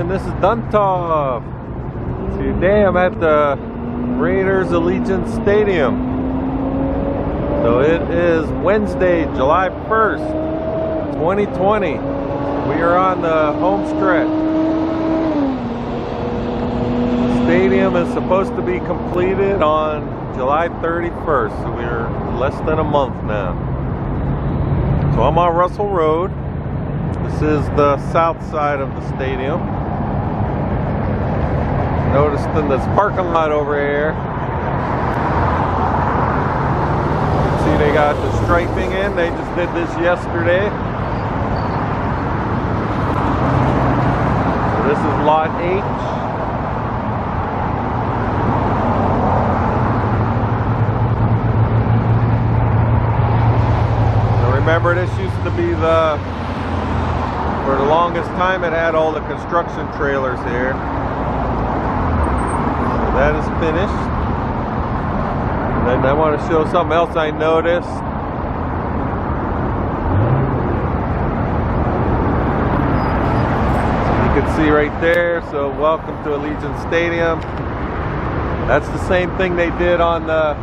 Houston, this is Duntov. Today I'm at the Raiders Allegiant Stadium. So it is Wednesday, July 1st, 2020. We are on the home stretch. The stadium is supposed to be completed on July 31st, so we're less than a month now. So I'm on Russell Road. This is the south side of the stadium. Noticed in this parking lot over here, you can see they got the striping in. They just did this yesterday. So this is lot H. Now remember, this used to be for the longest time it had all the construction trailers here. So that is finished. And then I want to show something else I noticed. So you can see right there, so welcome to Allegiant Stadium. That's the same thing they did on the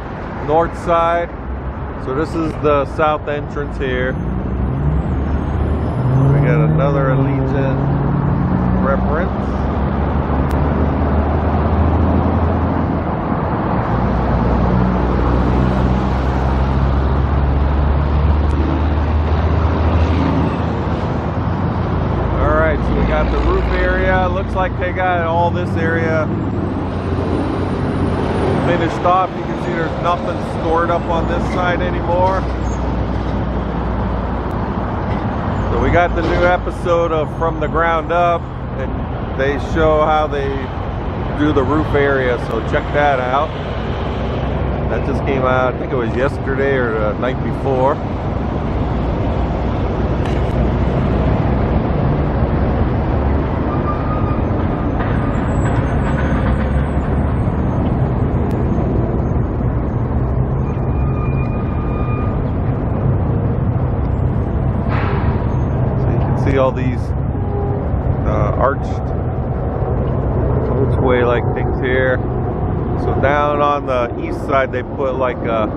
north side. So this is the south entrance here. Got another Allegiant reference. Alright, so we got the roof area. Looks like they got all this area finished off. You can see there's nothing stored up on this side anymore. So we got the new episode of From the Ground Up, and they show how they do the roof area, so check that out. That just came out, I think it was yesterday or the night before. All these arched coachway like things here. So down on the east side they put like a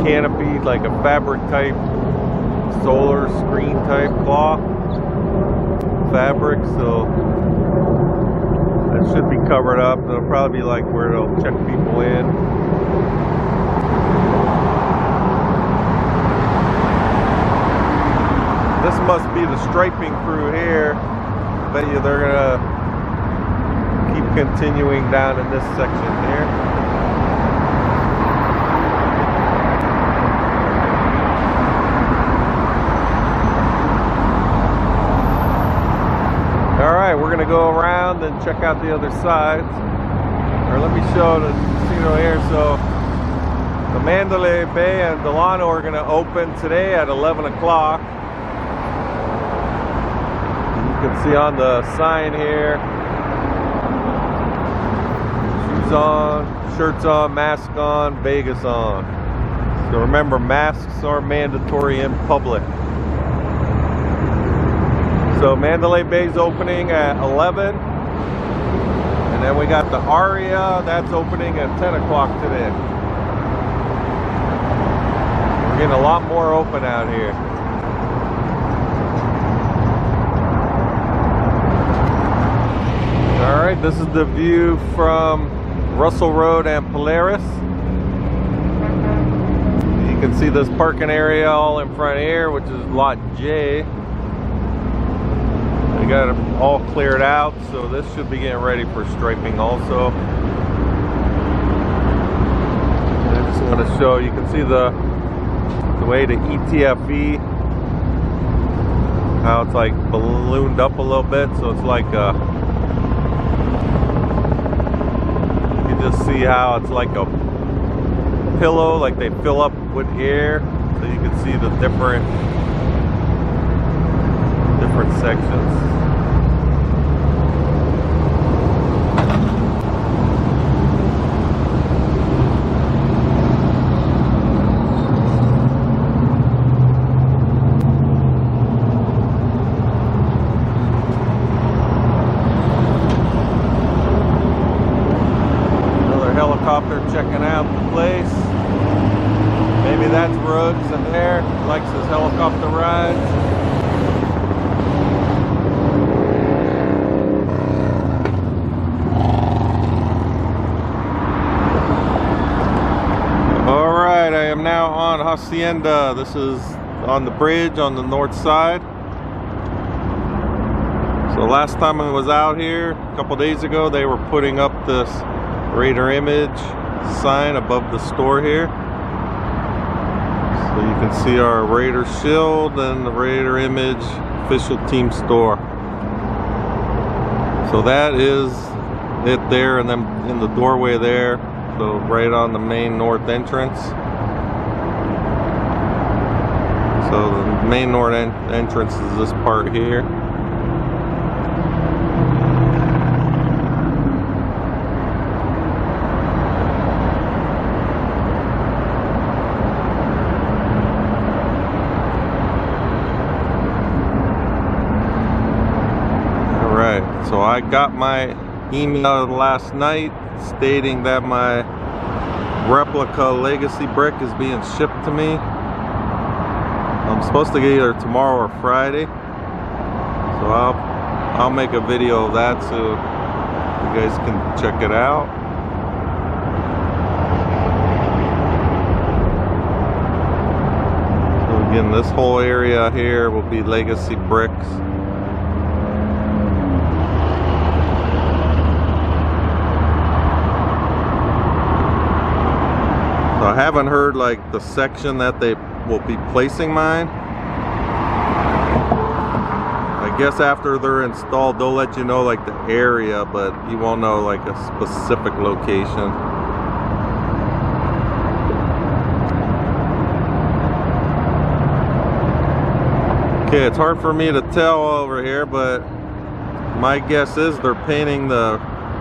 canopy, like a fabric type solar screen type cloth fabric, so that should be covered up. It'll probably be like where they'll check people in. This must be the striping crew here. I bet you they're gonna keep continuing down in this section here. Alright, we're gonna go around and check out the other sides. Or let me show the casino here. So the Mandalay Bay and Alumni are gonna open today at 11 o'clock. You can see on the sign here, shoes on, shirts on, mask on, Vegas on. So remember, masks are mandatory in public. So Mandalay Bay's opening at 11. And then we got the Aria, that's opening at 10 o'clock today. We're getting a lot more open out here. Alright, this is the view from Russell Road and Polaris. You can see this parking area all in front here, which is lot J. They got it all cleared out, so this should be getting ready for striping also. I just want to show, you can see the way the ETFE, how it's like ballooned up a little bit, so it's like just see how it's like a pillow, like they fill up with air, so you can see the different sections. helicopter checking out the place. Maybe that's Ruggs in there. He likes his helicopter rides. Alright, I am now on Hacienda. This is on the bridge on the north side. So last time I was out here, a couple days ago, they were putting up this Raider image sign above the store here. So you can see our Raider shield and the Raider image official team store. So that is it there, and then in the doorway there, so right on the main north entrance. So the main north entrance is this part here. So I got my email last night stating that my replica legacy brick is being shipped to me. I'm supposed to get either tomorrow or Friday. So I'll make a video of that so you guys can check it out. So again, this whole area here will be legacy bricks. I haven't heard like the section that they will be placing mine. I guess after they're installed, they'll let you know like the area, but you won't know like a specific location. Okay, it's hard for me to tell over here, but my guess is they're painting the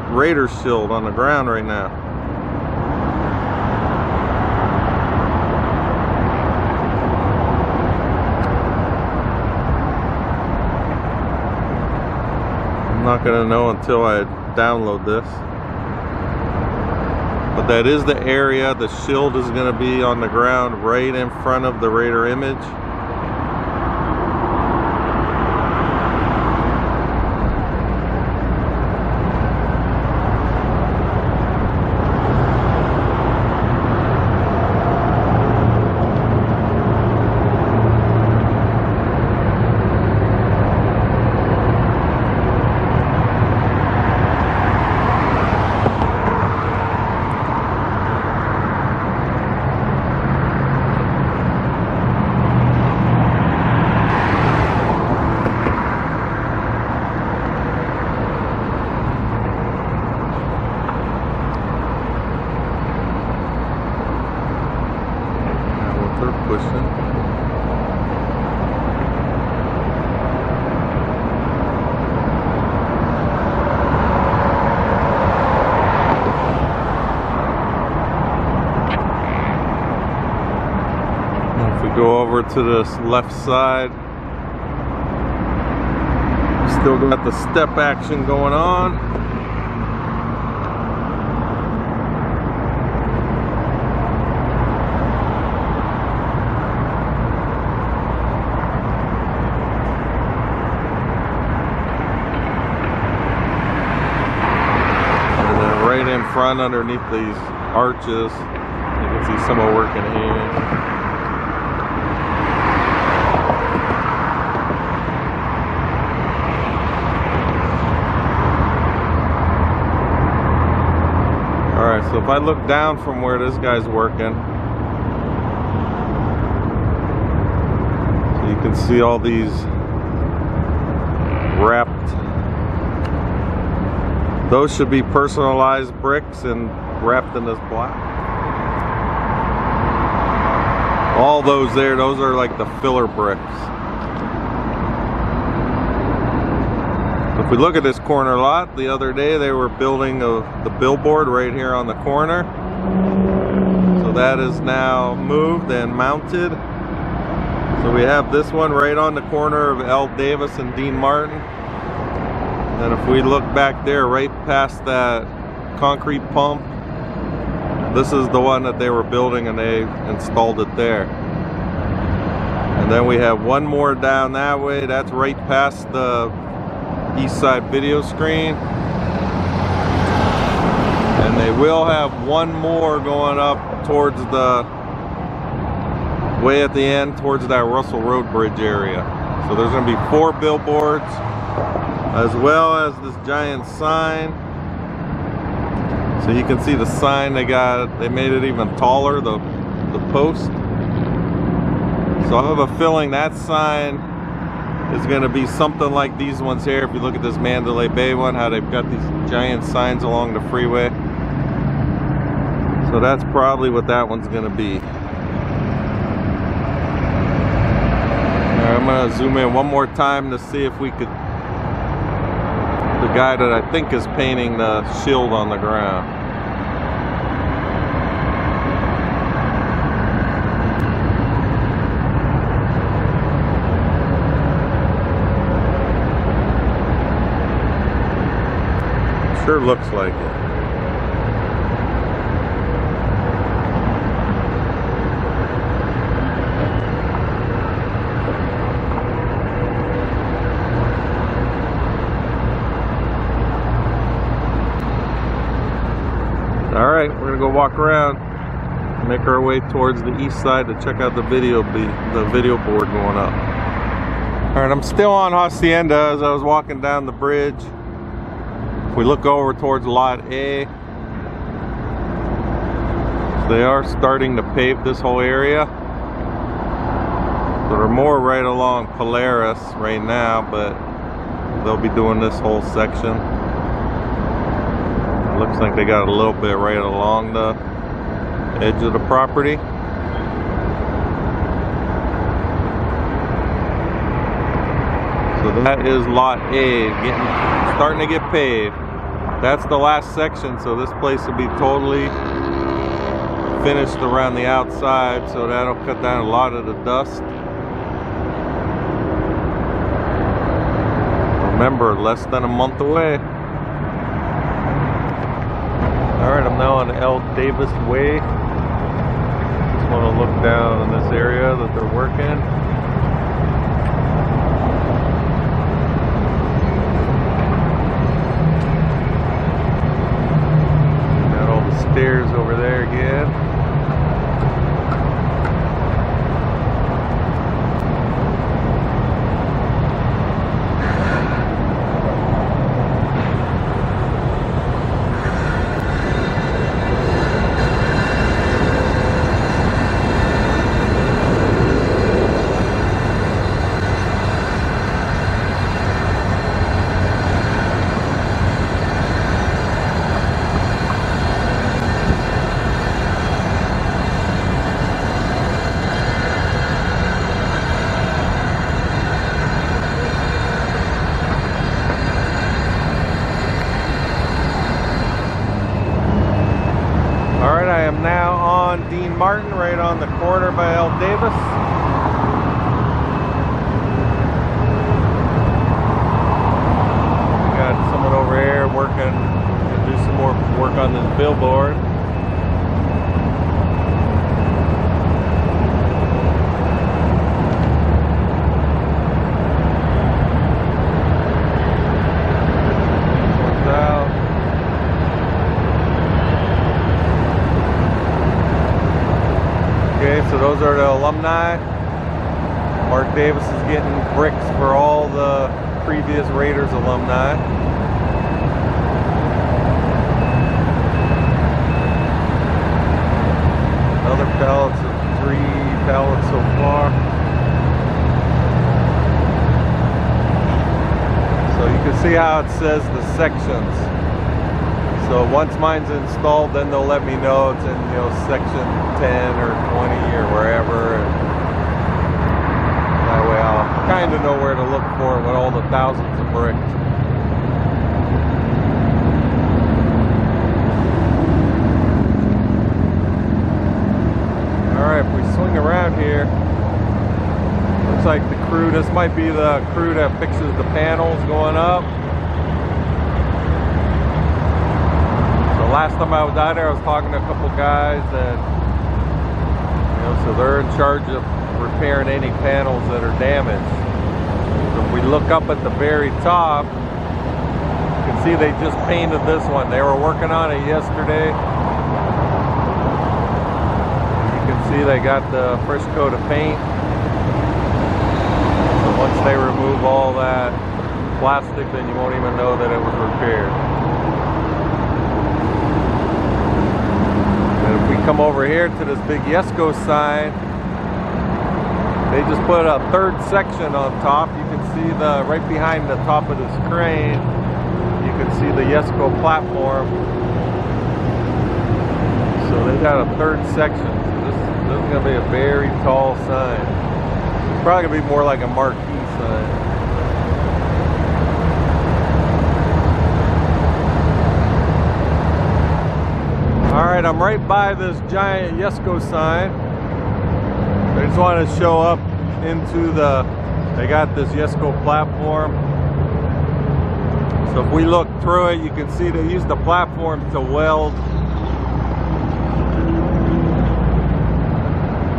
Raider shield on the ground right now. Not gonna know until I download this, but that is the area. The shield is gonna be on the ground right in front of the Raider image. Go over to this left side. Still got the step action going on. And then right in front underneath these arches, you can see someone working here. So if I look down from where this guy's working, so you can see all these wrapped. Those should be personalized bricks and wrapped in this black. All those there, those are like the filler bricks. If we look at this corner lot, the other day they were building the billboard right here on the corner. So that is now moved and mounted. So we have this one right on the corner of L. Davis and Dean Martin. And if we look back there, right past that concrete pump, this is the one that they were building and they installed it there. And then we have one more down that way. That's right past the east side video screen. And they will have one more going up towards the way at the end, towards that Russell Road Bridge area. So there's going to be 4 billboards, as well as this giant sign. So you can see the sign they made it even taller, the post. So I have a feeling that sign is going to be something like these ones here. If you look at this Mandalay Bay one, how they've got these giant signs along the freeway. So that's probably what that one's going to be. I'm going to zoom in one more time to see if we could, the guy that I think is painting the shield on the ground. Sure looks like it. Alright, we're gonna go walk around, make our way towards the east side to check out the video board going up. Alright, I'm still on Hacienda as I was walking down the bridge. If we look over towards Lot A, they are starting to pave this whole area. So they're more right along Polaris right now, but they'll be doing this whole section. Looks like they got a little bit right along the edge of the property. So that is Lot A, starting to get paved. That's the last section, so this place will be totally finished around the outside, so that'll cut down a lot of the dust. Remember, less than a month away. Alright, I'm now on L. Davis Way. Just want to look down in this area that they're working. Got all the stairs over there again. I am now on Dean Martin, right on the corner by L. Davis. We got someone over here working to do some more work on this billboard. Okay, so those are the alumni. Mark Davis is getting bricks for all the previous Raiders alumni. Another pallets of 3 pallets so far. So you can see how it says the sections. So once mine's installed, then they'll let me know it's in, section 10 or 20 or wherever. And that way I'll kind of know where to look for it with all the thousands of bricks. Alright, if we swing around here, looks like the crew, this might be the crew that fixes the panels going up. last time I was out there, I was talking to a couple guys, and so they're in charge of repairing any panels that are damaged. So if we look up at the very top, you can see they just painted this one. They were working on it yesterday. You can see they got the fresh coat of paint. So once they remove all that plastic, then you won't even know that it was repaired. And if we come over here to this big Yesco sign, they just put a third section on top. You can see the right behind the top of this crane, you can see the Yesco platform. So they got a third section. This is going to be a very tall sign. It's probably going to be more like a marquee sign. Alright, I'm right by this giant Yesco sign. I just wanted to show up into they got this Yesco platform. So if we look through it, you can see they use the platform to weld.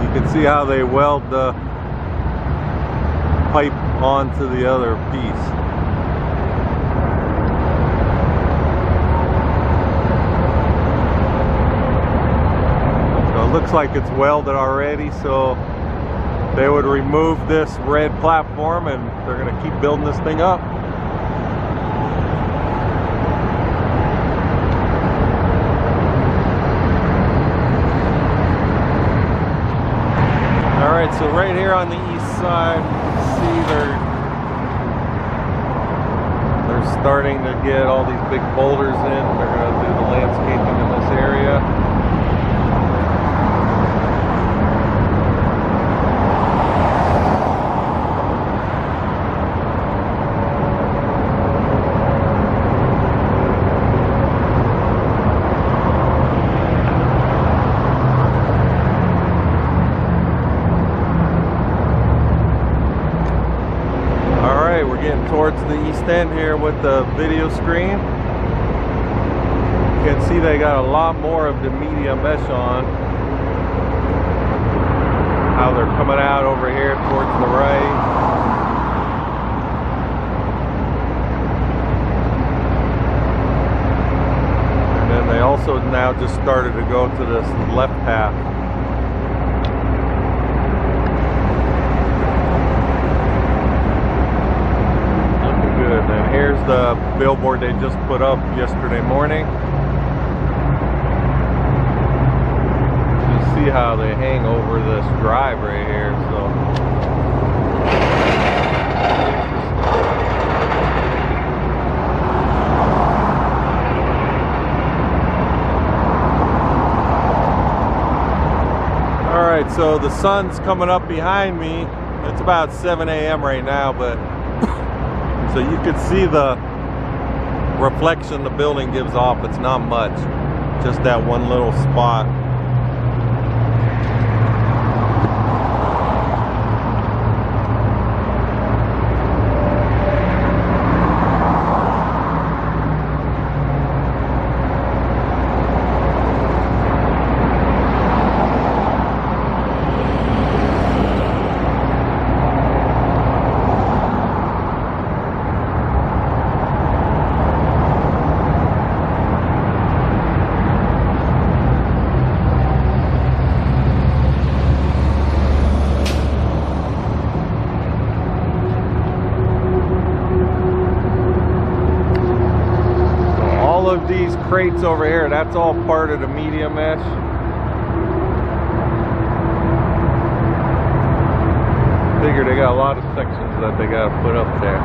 You can see how they weld the pipe onto the other piece. Looks like it's welded already, so they would remove this red platform and they're going to keep building this thing up. Alright, so right here on the east side, you can see they're starting to get all these big boulders in. They're going to do the landscaping in this area. Towards the east end here with the video screen. You can see they got a lot more of the media mesh on. How they're coming out over here towards the right. And then they also now just started to go to this left half. And here's the billboard they just put up yesterday morning. You see how they hang over this drive right here. So alright, so the sun's coming up behind me. It's about 7 a.m. right now, but so you could see the reflection the building gives off. It's not much, just that one little spot. These crates over here, that's all part of the media mesh. Figure they got a lot of sections that they got to put up there.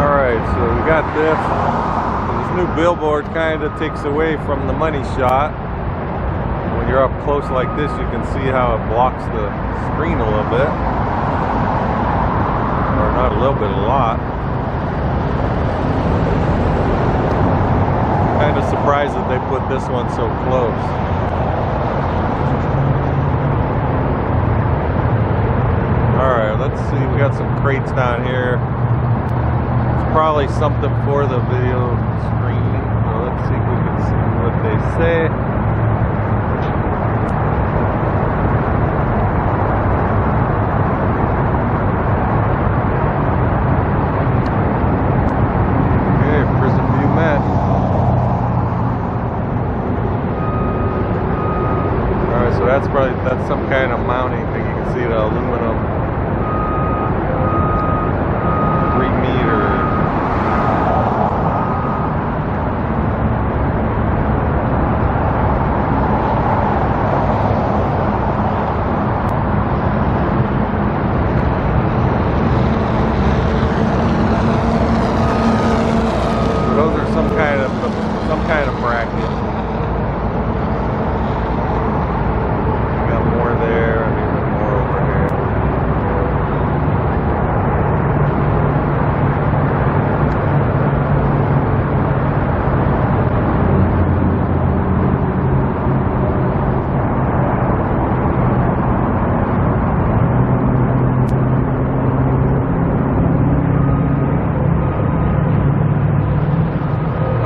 Alright, so we got this. This new billboard kind of takes away from the money shot. When you're up close like this, you can see how it blocks the screen a little bit. Or not a little bit, a lot. Kind of surprised that they put this one so close. Alright, let's see. We got some crates down here. It's probably something for the video screen. So let's see if we can see what they say. Okay, prison view met. Alright, so that's some kind of mounting thing. You can see the aluminum 3 meter. Those are some kind of bracket. Got more there and even more over here.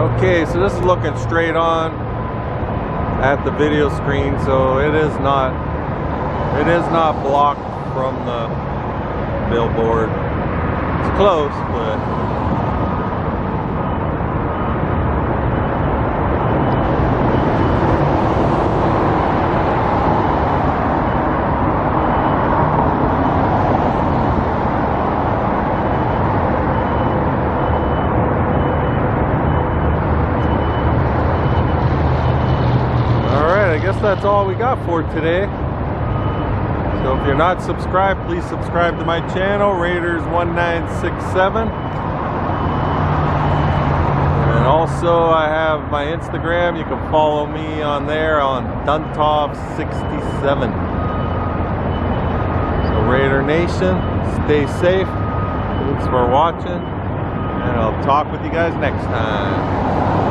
Okay, so this is looking straight on at the video screen, so it is not blocked from the billboard. It's close, but I guess that's all we got for today. So if you're not subscribed, please subscribe to my channel, Raiders1967. And also I have my Instagram. You can follow me on there on Duntov67. So Raider Nation, stay safe. Thanks for watching. And I'll talk with you guys next time.